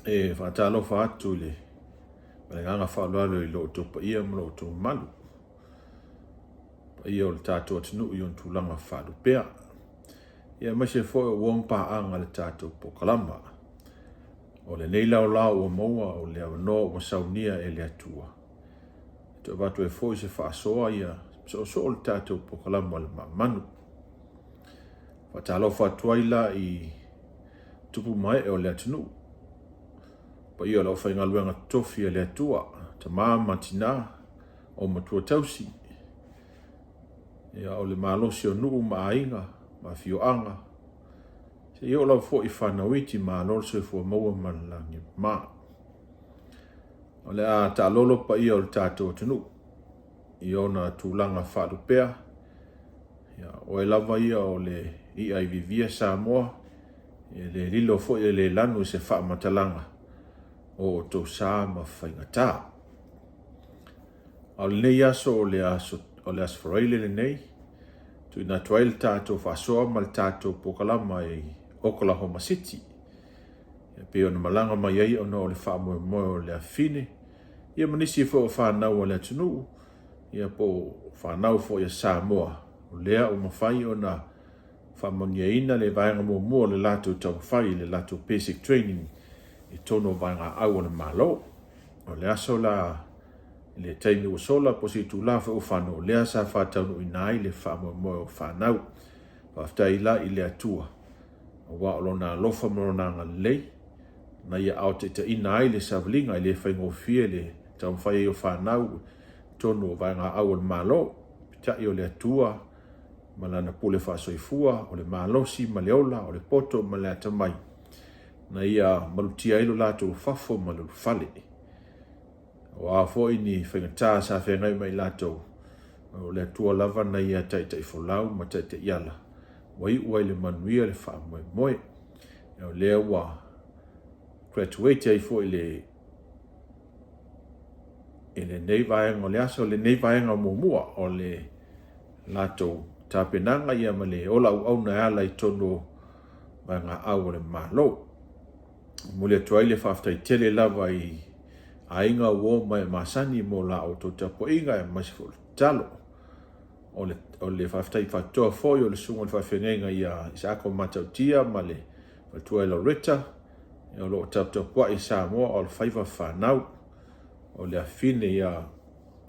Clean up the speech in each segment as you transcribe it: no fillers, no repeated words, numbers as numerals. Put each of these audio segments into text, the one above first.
e whaatalo whaatu le nganga whaaloalo I lo to pa ia mlo to malu pa ia o le tātou atinu I on tūlanga whaalu pea ia maise fo o wompa anga le tātou po kalama o le nei lau lau o maua o le no o saunia e le atua to watu e fo I se whaasoa ia so o le tātou po kalama le Maamanu whaatalo whaatuaila I tupu mai e o le atinu pa ia lau whainga luenga tofi e le atua ta matina o matua tausi ia o le malosi o nuu maainga ma fioanga se ia o lau fo I whanawiti ma lorso I fua maua malangi ma o le a ta lolo pa ia o le tātou tunu ia ona tūlanga whaadupea ia o e lava ia o le ia I vivia Samoa le lilo fo I le lanu se wha matalanga o tau sā ma whaingatā. O le nei aso o le asfareile le nei, tu ina tuaile tātou whasoa ma le tātou pokalama I Oklahoma City. Ia pe ona malanga mai ai ona o le wha moe moe o le afine, ia manisi fo o whanau o le atunu, ia po whanau fo ia Samoa, o lea o mawhai ona whamonia le vaenga mua le lato tau whai le lato basic training I tono vaenga au o le malo. O le aso la le taimi o sola po si tu la fa o whano lea sa whātaunu inai le whaamo moe o whanau. Whaftai la I le atua. O wa o lona lofa moronanga lei. Na ia au te inai le savlinga I le whaingo fie le tau whai o whanau tono vaenga au o le malo. Pita I o le atua. Malana pule whasoifua o le malosi maleola o le poto ma le atamai. Na ia malutia ilo lato fafo malulu fale. O a fo ini whaingatā sa whengai mai lato. O le atua lava na ia tai folau ma tai iala. Wai ua le manuia le wha moe moe. O lea wa graduate ai fo ile nei vaenga o le aso le nei vaenga mua o le lato tapenanga ia ma le ola au na ala I tono vaenga au o le malo. Mule tuaile whaftai tele lava I ainga uo mai masani mo la o to tapo inga e masifo talo. O le whaftai whatoa foi o le sunga le whawhengenga ia isako matautia ma le whatua Loretta. E o lo tapua I Samoa o le whaiva whanau. O le afine ia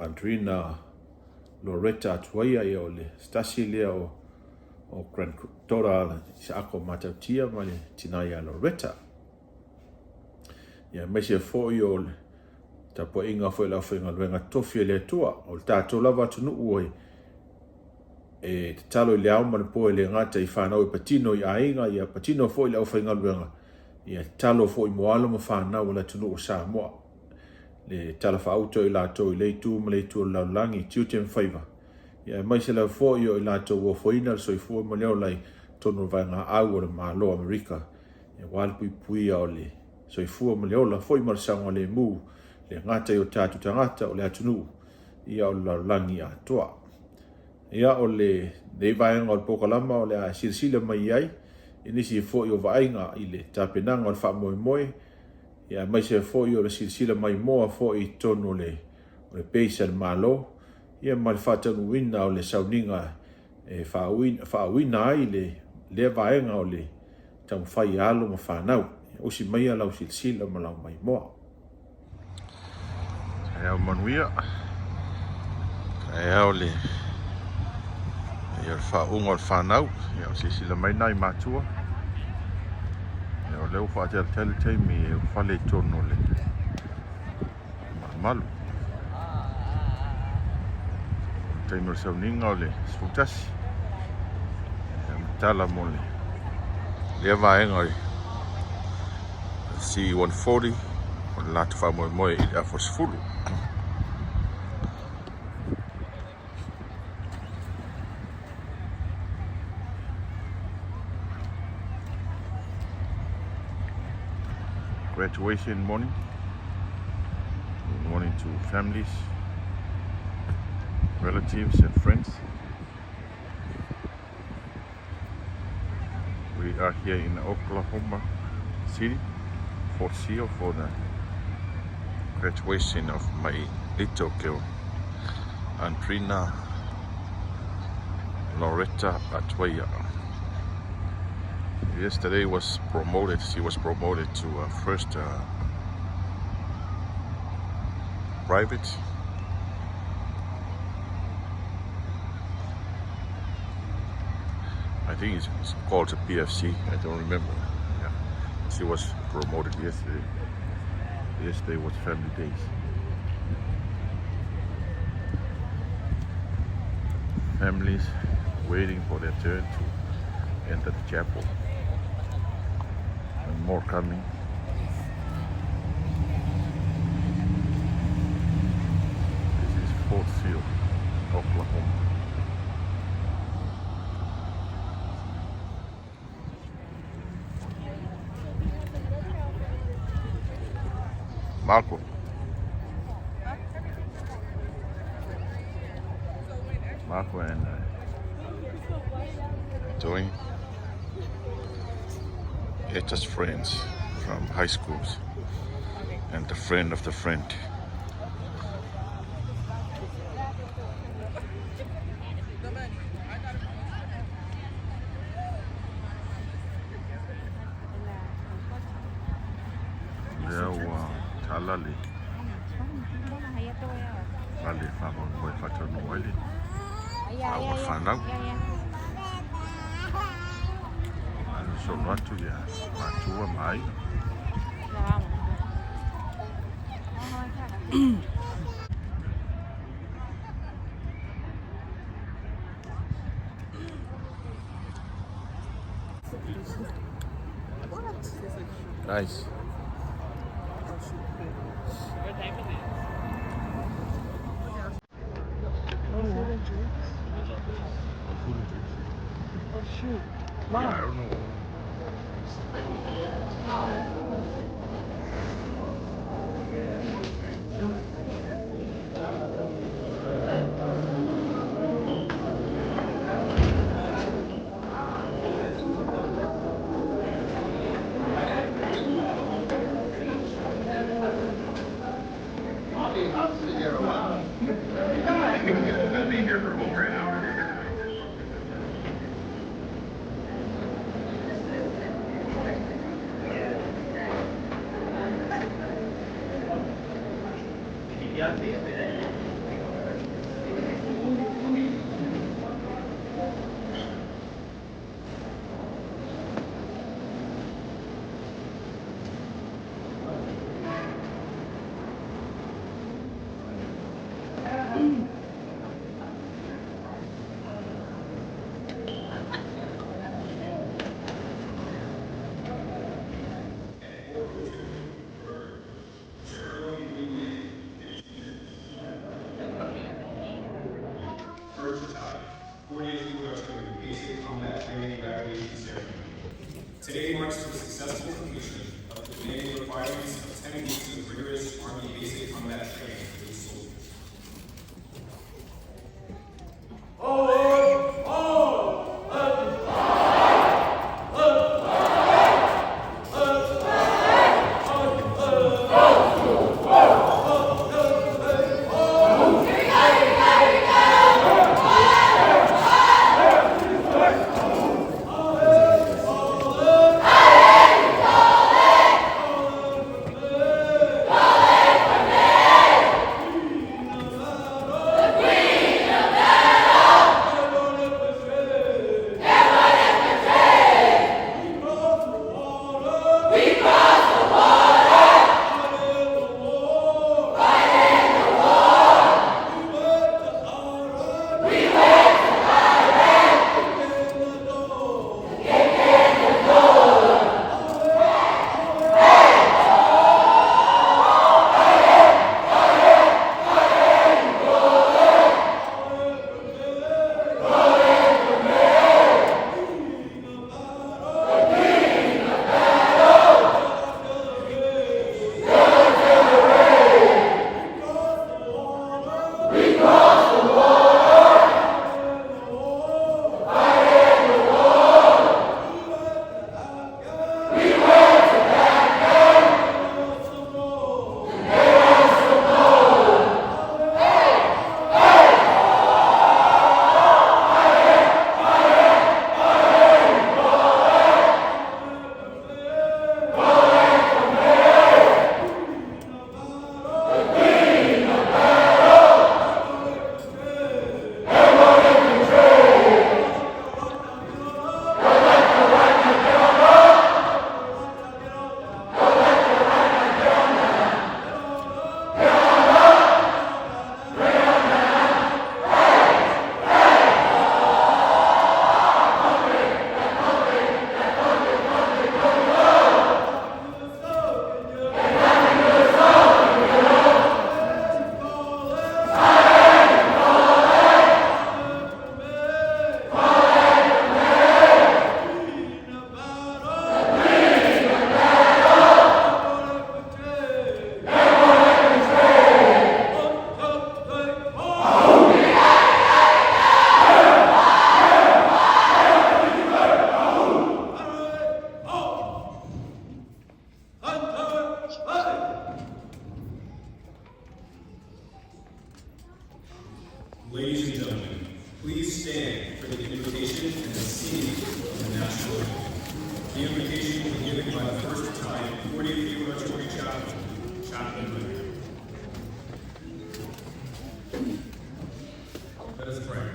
Andrina Loretta atuaia ia o le stasi lea o Grand Tora isako matautia ma le tinaya Loretta. Ia meise foi o le tapo inga foi la whenga luenga tofi le tua o le tātou lava tunu ue e te talo I le au mani poe le ngata I whanau I patino I ainga ia patino foi la whenga luenga ia talo foi moalo ma whanau la tunu o Samoa le tala whaauto I lato I leitu ma leitu o laulangi tiutem whaiva ia meise la foi o I lato o foina le soifua ma leo lai tono vanga au o le malo Amerika ia walpui pui o le soifua ma leola foi marsanga le mu le ngata o tatu tangata o le atunu ia o laulangi atoa. Ia o le nei vaenga o le pokalama o le a silsila mai ai inisi foi o vaenga I le tapenanga o le wha moe moe ia maise foi o le silsila mai moa foi tono le peisa le malo ia ma le whatanu wina o le sauninga e whaawina ai le vaenga o le tau whai alo ma whanau o si mai lau silsila ma lau mai moa. E au manuia e au le e o whaunga o le whanau e au silsila mai nai mātua e o leo whaatea tele teimi e o whale tono le malu teimi o sauninga o le sfutasi e mtala mo le vaenga o C1-40 o le latu wha moe moe I le afosfulu. Graduation morning. Good morning to families, relatives and friends. We are here in Oklahoma City. Port Seal for the graduation of my little girl, Andrina Loretta Atuaya. Yesterday was promoted. She was promoted to first private. I think it's called a PFC. I don't remember. Yeah, she was promoted yesterday. Yesterday was family days. Families waiting for their turn to enter the chapel. And more coming. This is Fort Seal, Oklahoma. Marco and Joey, Etta's friends from high schools, and the friend of the friend. Talali. Lali famo boy fato no wali. Awa fanau. Anu sonatu ya matua mai. Nice. Oh shoot. Mom. Yeah, I don't know. I'll sit here a while. I'll be here for over an hour. First battalion, 48th Platoon, Basic Combat Training Evaluation Ceremony. Today marks the successful completion of the demanding requirements of 10 weeks of rigorous Army basic combat training for these soldiers. stand for the invocation and the singing of the national anthem. The invocation will be given by the First Battalion, 40th Field Artillery Chaplain Leonard. Let us pray.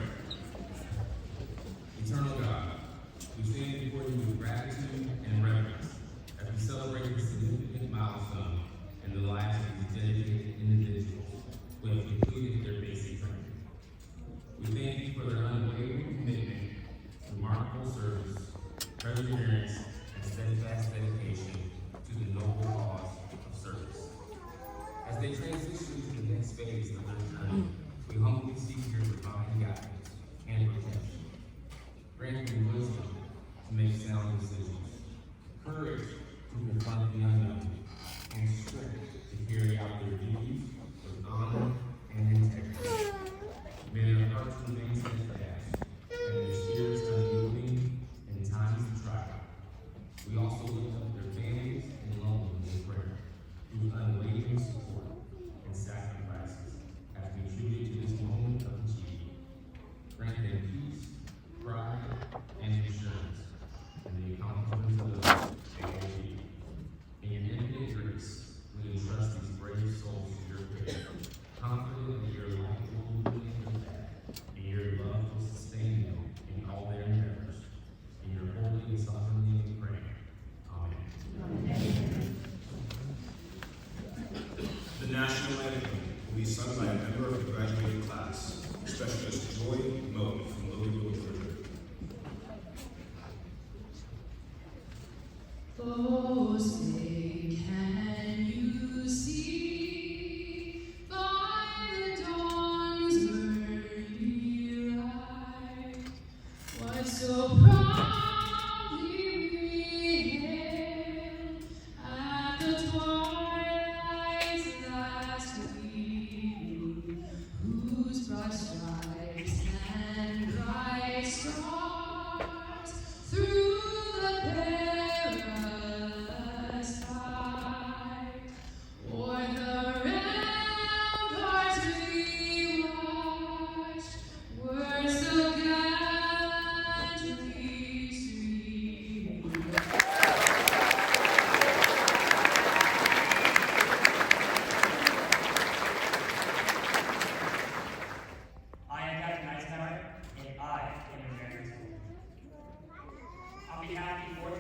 Eternal God, we stand before you with gratitude and reverence as we celebrate this significant milestone in the lives of these dedicated individuals who have completed their basic training. We thank you for their unwavering commitment, remarkable service, perseverance, and steadfast dedication to the noble cause of service. As they transition to the next phase of their journey, we humbly seek your divine guidance and protection. Grant them wisdom to make sound decisions, courage to confront the unknown, and strength to carry out their duties with honor and integrity. May their hearts remain steadfast and their spirits unyielding in times of trial. We also lift up their families and loved ones in prayer through unwavering support and sacrifices as we tribute to this moment of achievement. Grant them peace, pride, and assurance in the accomplishments of those they will be. In your infinite grace, we entrust these brave souls to your care, confident that your light will illuminate their path, and your love will sustain them in all their endeavors. In your holy and sovereign name we pray. Amen. The national anthem will be sung by a member of the graduating class, Specialist Joy Moe from Louisville, Georgia. Oh, say, can you see by the dawn's early light what so proudly we hailed at the twilight's last gleaming, whose broad stripes and bright stars through the perilous fight, o'er the ramparts we watched, were so gallantly streaming. I am Captain Eisenhower, and I am an American soldier. On behalf of the Fort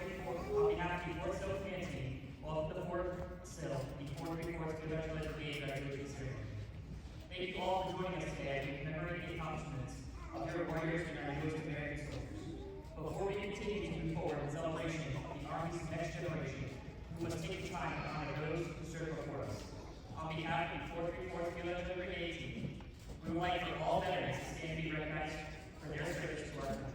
Sill Command Team, welcome to Fort Sill, the 434th Congressional Brigade graduation ceremony. Thank you all for joining us today as we commemorate the accomplishments of your warriors and our newest American soldiers. Before we continue to move forward in celebration of the Army's next generation, we must take the time to honor those who serve before us. On behalf of the 434th Congressional Brigade Team, we would like for all veterans to stand and be recognized for their service to our country.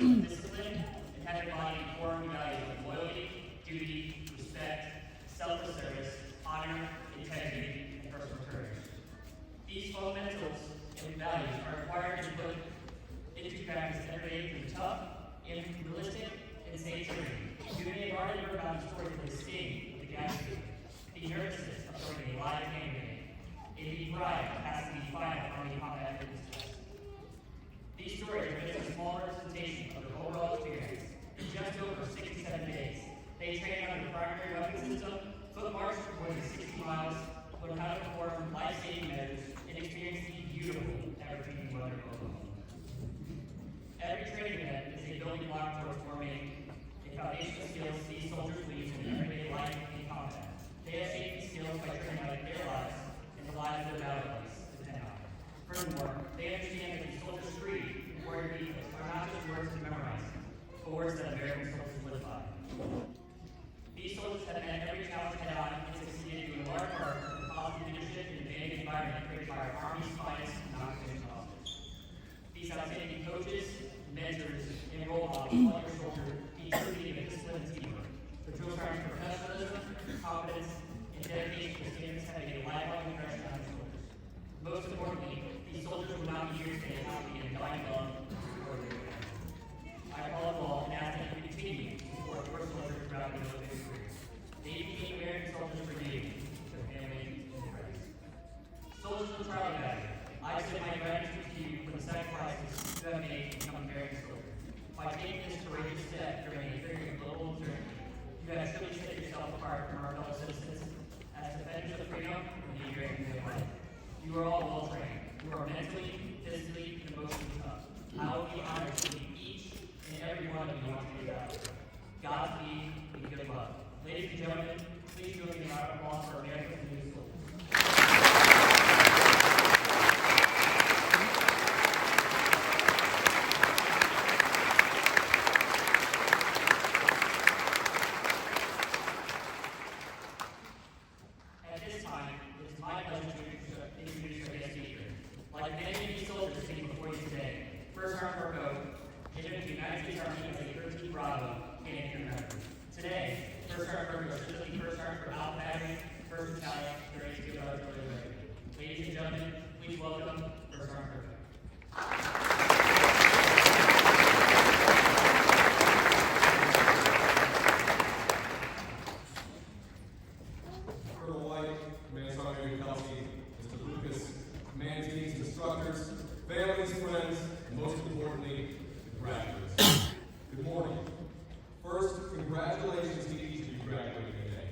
Discipline and have embodied core values of loyalty, duty, respect, selfless service, honor, integrity, and personal courage. These fundamentals and values are required to put into practice every day through tough, realistic, and safe training. You may have already heard about the story of the sting of the gas station, the nervousness of throwing a live hand grenade, and the pride of passing the final Army combat fitness test. These stories are just a small representation of the overall experience in just over 67 outstanding coaches, mentors, and role models on your shoulder be truly of discipline and teamwork. The drill sergeant's professionalism, confidence, and dedication to standards have made a lifelong impression on your shoulders. Most importantly, these soldiers will not be here today happy and dying love for their family. I call it all and ask that you continue to support your soldiers throughout your military career. They became American soldiers for you, their family, and friends. Soldiers of the Charlie Battery, I extend my gratitude to you for the sacrifices you have made to become American soldiers. By taking this courageous step during a period of global uncertainty, you have truly set yourself apart from our fellow citizens as defenders of freedom and the American way of life. You are all well trained. You are mentally, physically, and emotionally tough. I will be honored to meet each and every one of you on today's hour. Godspeed and good luck. Ladies and gentlemen, please join me in our applause for America's new soldiers. At this time, it is my pleasure to introduce our guest speaker. Like many of these soldiers sitting before you today, First Sergeant Burko entered the United States Army as a 13 Bravo Canadian member. Today, First Sergeant Burko is the First Sergeant for Alpha Battery, 1st Battalion, 32nd Artillery Regiment. Ladies and gentlemen, please welcome First Sergeant Burko. Colonel White, Command Sergeant Kelsey, Mr. Lucas, command teams, instructors, families, friends, and most importantly, the graduates. Good morning. First, congratulations to each of you graduating today.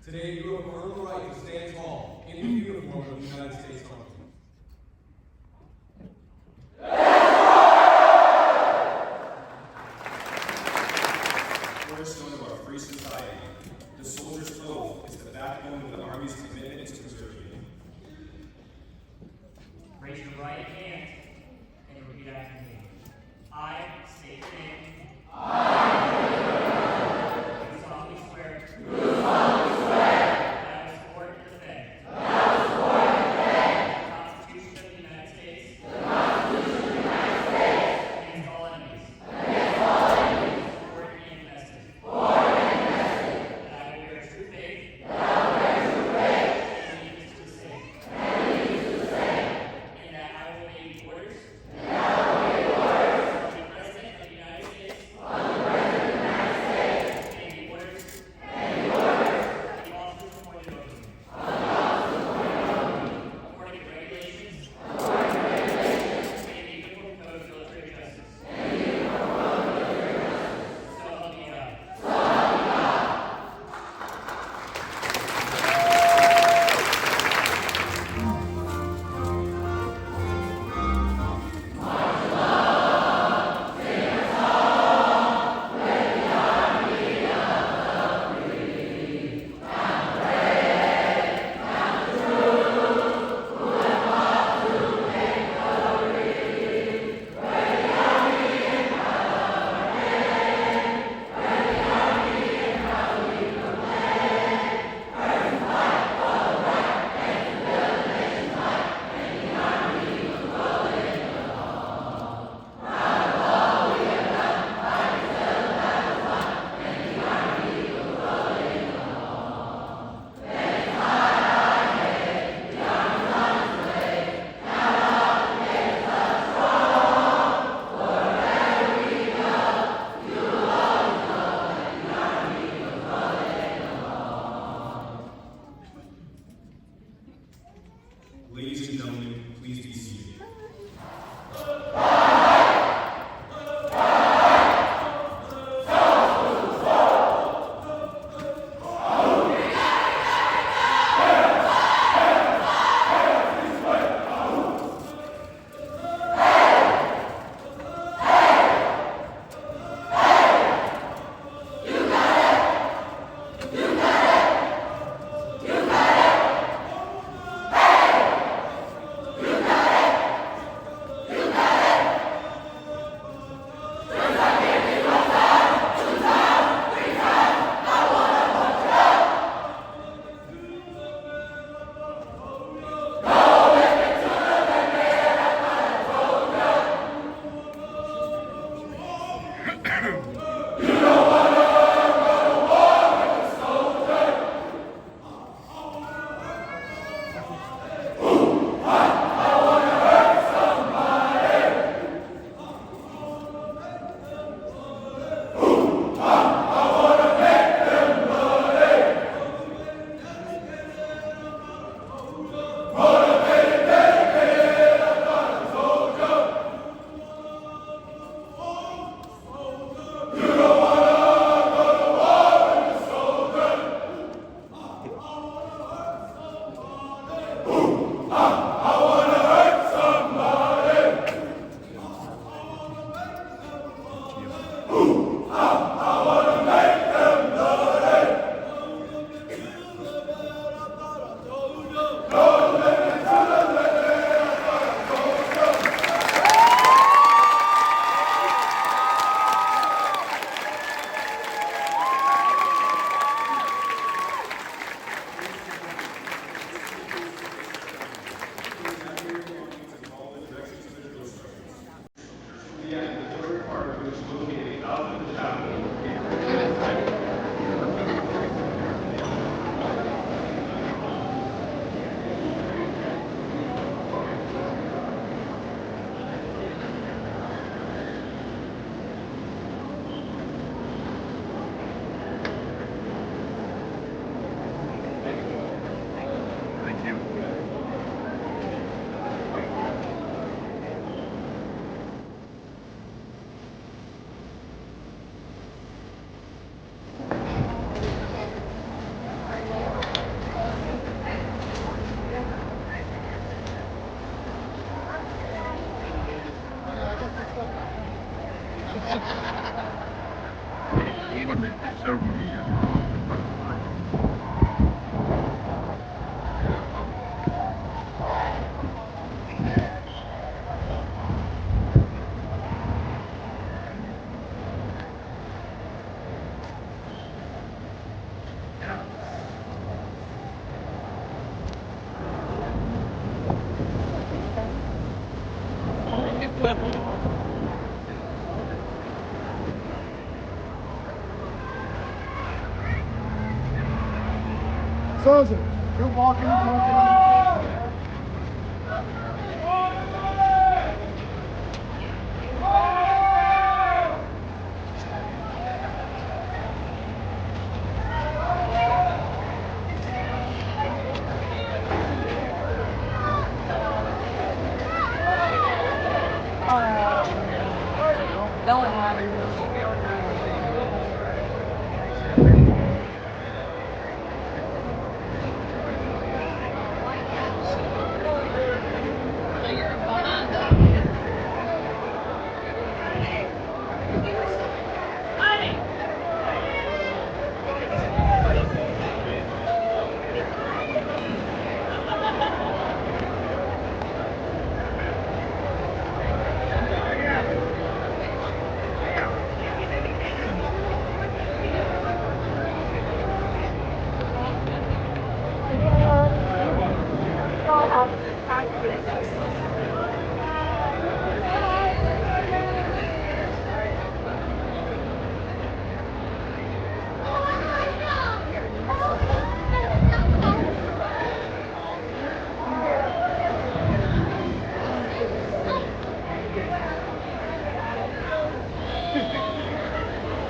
Today, you have earned the right to stand tall in the uniform of the United States Army. Cornerstone of our free society, the soldier's oath is the backbone of the Army's commitment to preserve you. Raise your right hand and repeat after me. I state your name. Do solemnly swear. That I will support and defend. The Constitution of the United States. Against all enemies. Foreign and domestic. That I will bear true faith. And allegiance to the same. And that I will obey the orders. Of the President of the United States. And the orders. Of the officers appointed over me. According to regulations. And the Uniform Code of Military Justice. So help me God. Ladies and gentlemen, please be seated. Sergeant, you're walking.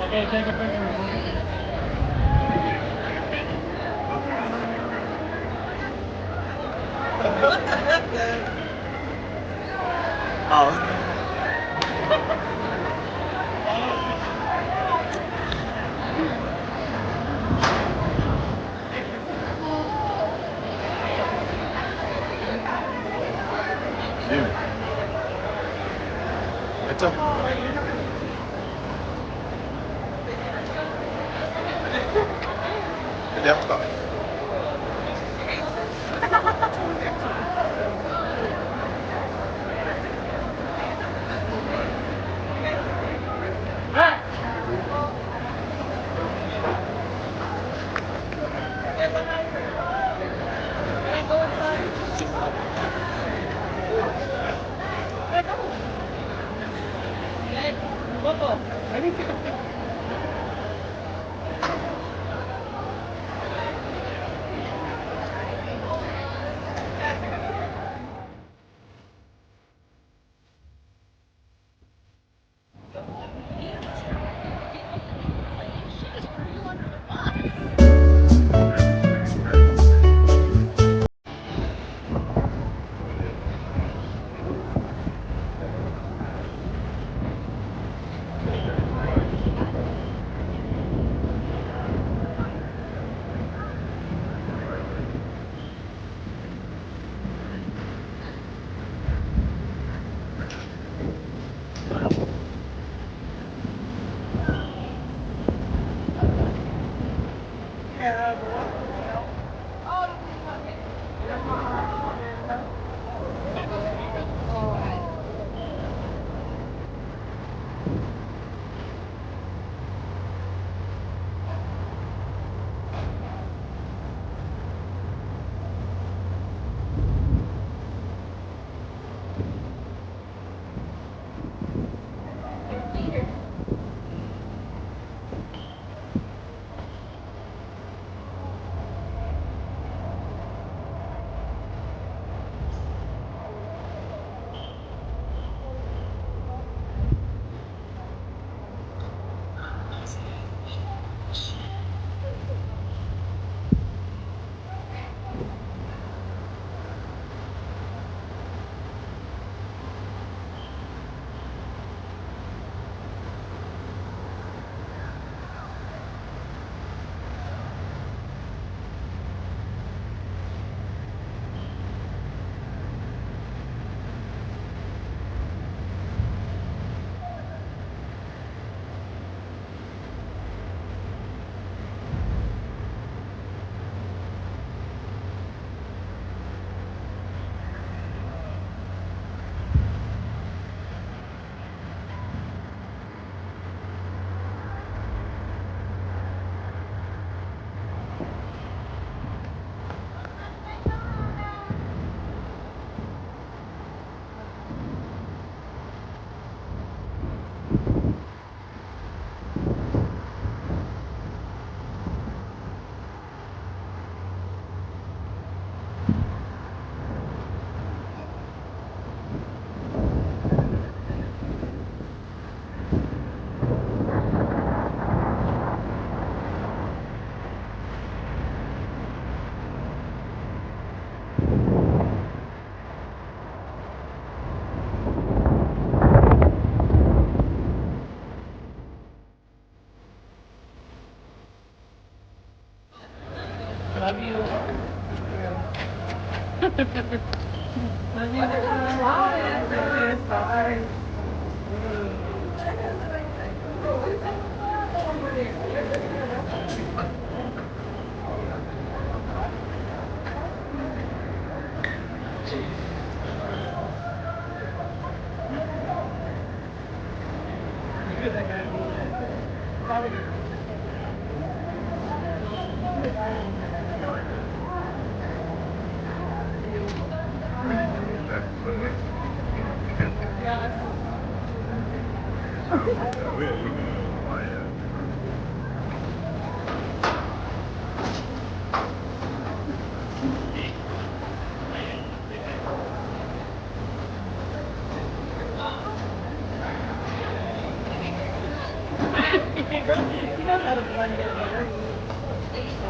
Okay, take a picture. Etta. Etta.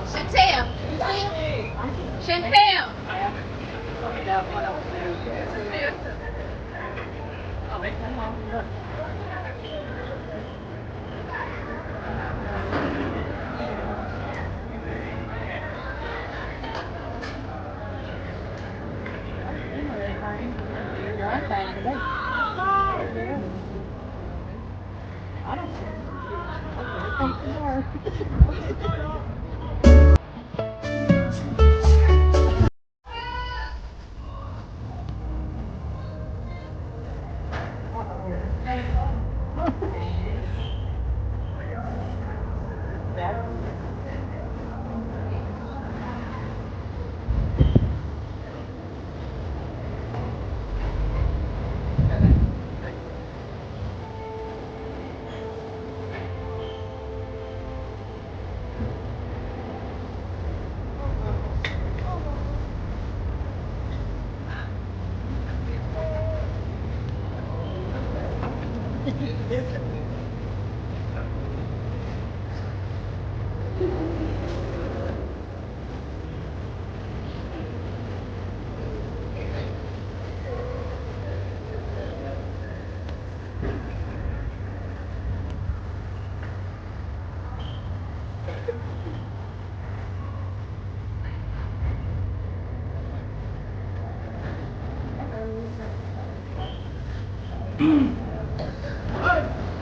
Chantel. Chantel. Why?